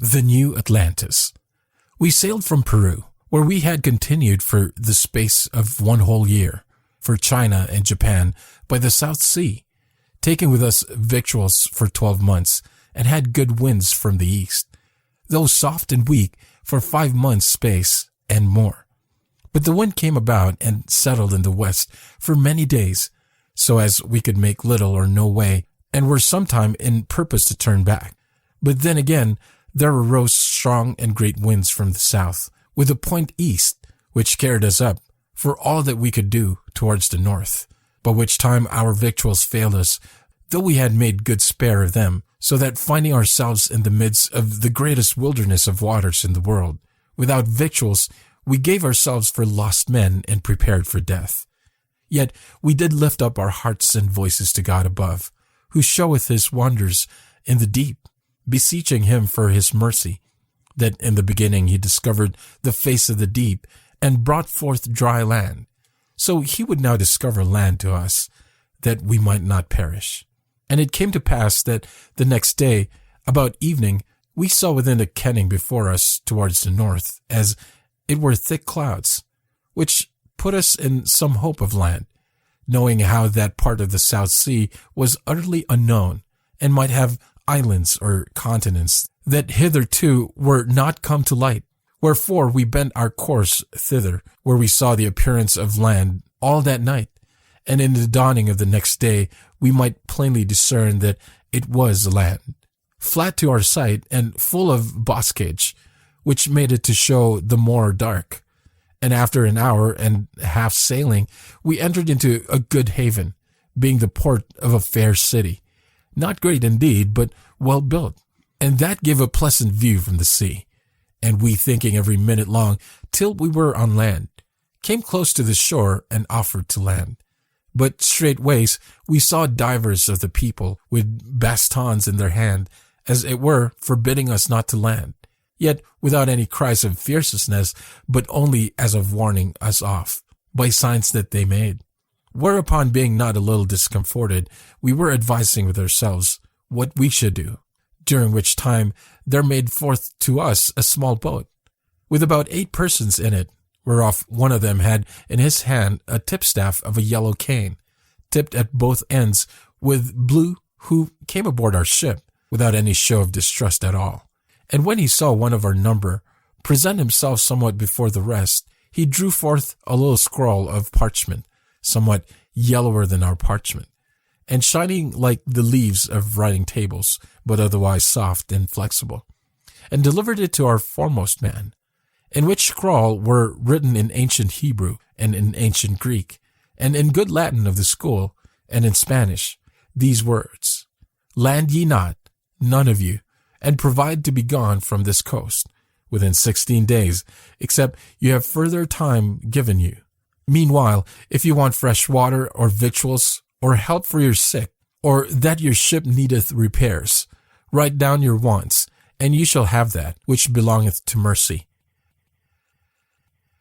The New Atlantis. We sailed from Peru, where we had continued for the space of 1 whole year, for China and Japan by the South Sea, taking with us victuals for 12 months, and had good winds from the east, though soft and weak for 5 months' space and more. But the wind came about and settled in the west for many days, so as we could make little or no way, and were sometime in purpose to turn back. But then again, there arose strong and great winds from the south, with a point east, which carried us up, for all that we could do, towards the north, by which time our victuals failed us, though we had made good spare of them, so that finding ourselves in the midst of the greatest wilderness of waters in the world, without victuals, we gave ourselves for lost men and prepared for death. Yet we did lift up our hearts and voices to God above, who showeth his wonders in the deep, beseeching him for his mercy, that in the beginning he discovered the face of the deep and brought forth dry land. So he would now discover land to us, that we might not perish. And it came to pass that the next day, about evening, we saw within a kenning before us towards the north, as it were thick clouds, which put us in some hope of land, knowing how that part of the South Sea was utterly unknown, and might have islands or continents that hitherto were not come to light. Wherefore we bent our course thither, where we saw the appearance of land all that night, and in the dawning of the next day we might plainly discern that it was land, flat to our sight and full of boscage, which made it to show the more dark. And after an hour and half sailing, we entered into a good haven, being the port of a fair city, not great indeed, but well built, and that gave a pleasant view from the sea. And we, thinking every minute long till we were on land, came close to the shore and offered to land. But straightways we saw divers of the people with bastons in their hand, as it were forbidding us not to land, yet without any cries of fierceness, but only as of warning us off, by signs that they made. Whereupon, being not a little discomforted, we were advising with ourselves what we should do, during which time there made forth to us a small boat, with about 8 persons in it, whereof one of them had in his hand a tipstaff of a yellow cane, tipped at both ends with blue, who came aboard our ship without any show of distrust at all. And when he saw one of our number present himself somewhat before the rest, he drew forth a little scroll of parchment, somewhat yellower than our parchment, and shining like the leaves of writing tables, but otherwise soft and flexible, and delivered it to our foremost man, in which scroll were written in ancient Hebrew and in ancient Greek, and in good Latin of the school, and in Spanish, these words: "Land ye not, none of you, and provide to be gone from this coast, within 16 days, except you have further time given you. Meanwhile, if you want fresh water or victuals, or help for your sick, or that your ship needeth repairs, write down your wants, and you shall have that which belongeth to mercy.